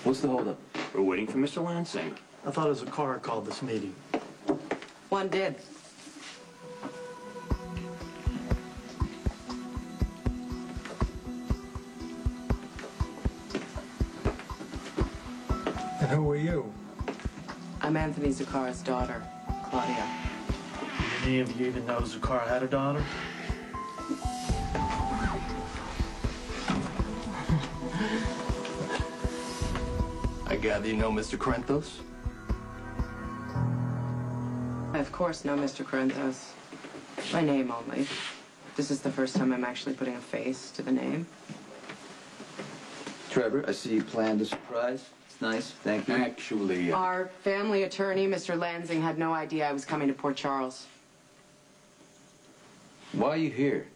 What's the holdup? We're waiting for Mr. Lansing. I thought it was a car called this meeting. One did. And who are you? I'm Anthony Zacchara's daughter, Claudia. Did any of you even know Zacchara had a daughter? I gather you know Mr. Corinthos? I, of course, know Mr. Corinthos. By name only. This is the first time I'm actually putting a face to the name. Trevor, I see you planned a surprise. It's nice, thank you. Actually, Our family attorney, Mr. Lansing, had no idea I was coming to Port Charles. Why are you here?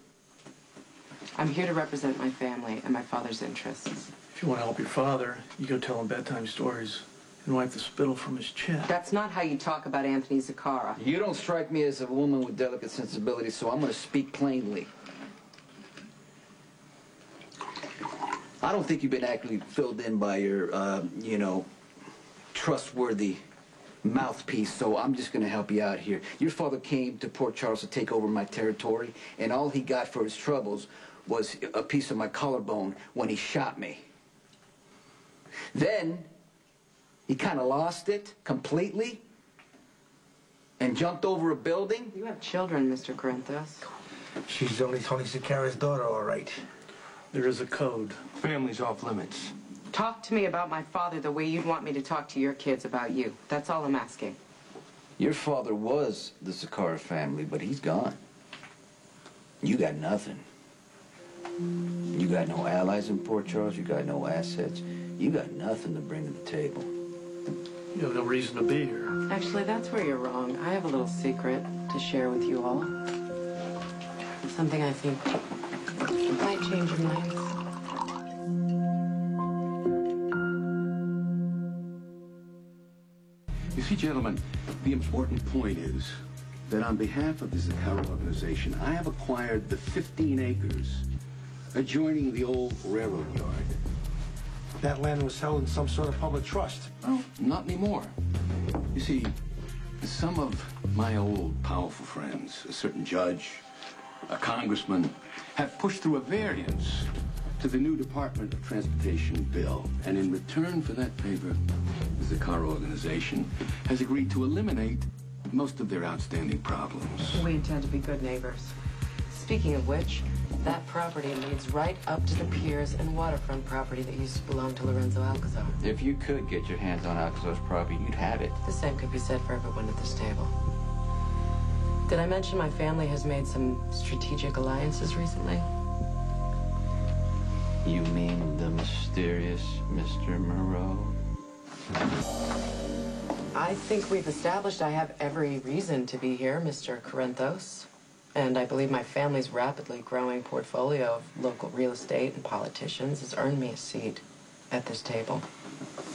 I'm here to represent my family and my father's interests. If you want to help your father, you go tell him bedtime stories and wipe the spittle from his chin. That's not how you talk about Anthony Zacchara. You don't strike me as a woman with delicate sensibilities, so I'm going to speak plainly. I don't think you've been actually filled in by your, trustworthy mouthpiece, so I'm just going to help you out here. Your father came to Port Charles to take over my territory, and all he got for his troubles was a piece of my collarbone when he shot me. Then, he kind of lost it completely and jumped over a building. You have children, Mr. Corinthos. She's only Tony Zacchara's daughter, all right. There is a code. family's off limits. Talk to me about my father the way you'd want me to talk to your kids about you. That's all I'm asking. Your father was the Zacchara family, but he's gone. You got nothing. You got no allies in Port Charles. You got no assets. You got nothing to bring to the table. You have no reason to be here. Actually, that's where you're wrong. I have a little secret to share with you all. Something I think might change your minds. You see, gentlemen, the important point is that on behalf of the Zacchara organization, I have acquired the 15 acres adjoining the old railroad yard. That land was held in some sort of public trust. Well, not anymore. You see, some of my old powerful friends, a certain judge, a congressman, have pushed through a variance to the new Department of Transportation bill. And in return for that favor, the Zacchara organization has agreed to eliminate most of their outstanding problems. We intend to be good neighbors. Speaking of which, that property leads right up to the piers and waterfront property that used to belong to Lorenzo Alcazar. If you could get your hands on Alcazar's property, you'd have it. The same could be said for everyone at this table. Did I mention my family has made some strategic alliances recently? You mean the mysterious Mr. Moreau? I think we've established I have every reason to be here, Mr. Corinthos. And I believe my family's rapidly growing portfolio of local real estate and politicians has earned me a seat at this table.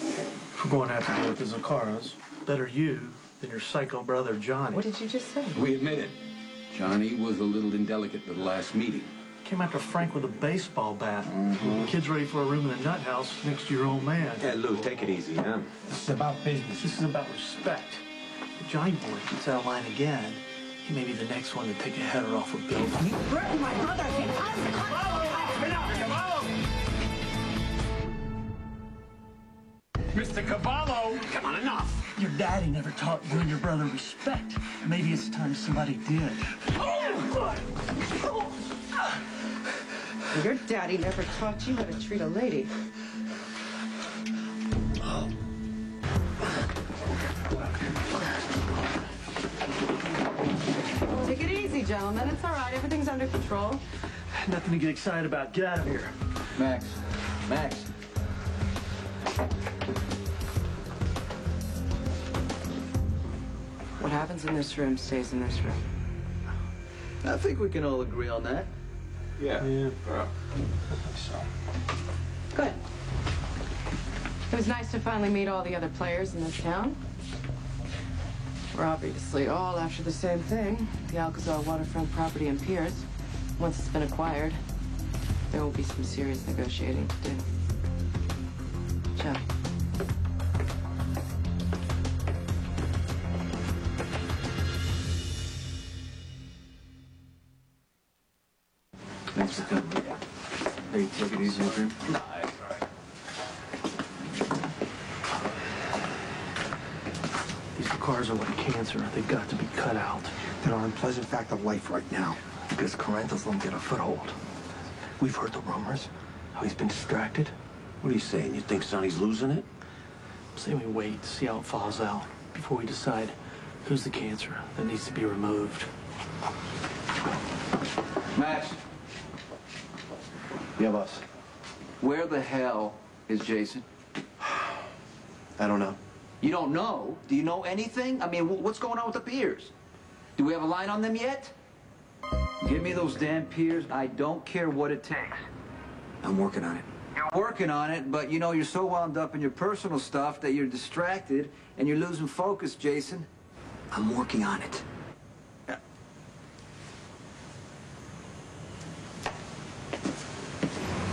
If we're going to have to deal with the Zaccharas, better you than your psycho brother, Johnny. What did you just say? We admit it. Johnny was a little indelicate at the last meeting. Came after Frank with a baseball bat. Kid's ready for a room in the nut house next to your old man. Hey, Lou, take it easy, huh? This is about business. This is about respect. If Johnny boy gets out of line again, he may be the next one to take a header off a building. You threatened my brother. Mr. Cavallo! Come on, enough! Your daddy never taught you and your brother respect. Maybe it's time somebody did. Your daddy never taught you how to treat a lady. Take it easy, gentlemen. It's all right. Everything's under control. Nothing to get excited about. Get out of here. Max. Max. What happens in this room stays in this room. I think we can all agree on that. Yeah. So, Good. It was nice to finally meet all the other players in this town. We're obviously all after the same thing, the Alcazar waterfront property and piers. Once it's been acquired, there will be some serious negotiating to do. Joe, Hey, take it easy, okay? These cars are like cancer. They've got to be cut out. They're an unpleasant fact of life right now. Because Carranthos won't get a foothold. We've heard the rumors, how he's been distracted. What are you saying? You think Sonny's losing it? Say we wait, see how it falls out, before we decide who's the cancer that needs to be removed. Max, Yeah, boss. where the hell is Jason? I don't know. You don't know? Do you know anything? I mean, what's going on with the piers? Do we have a line on them yet? Give me those damn piers. I don't care what it takes. I'm working on it. You're working on it, but you know, you're so wound up in your personal stuff that you're distracted and you're losing focus, Jason. I'm working on it.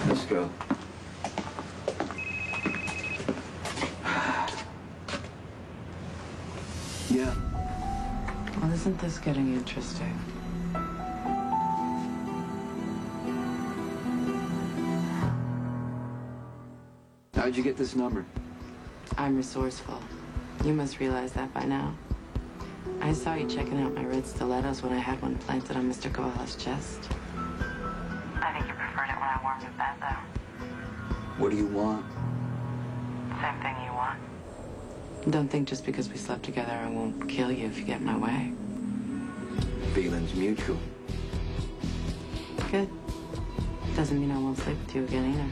Let's go. Yeah. Well, isn't this getting interesting? How'd you get this number? I'm resourceful. You must realize that by now. I saw you checking out my red stilettos when I had one planted on Mr. Cavallo's chest. I think you preferred it when I warmed in bed, though. What do you want? Same thing you want. Don't think just because we slept together I won't kill you if you get in my way. Feelings mutual. Good. Doesn't mean I won't sleep with you again either.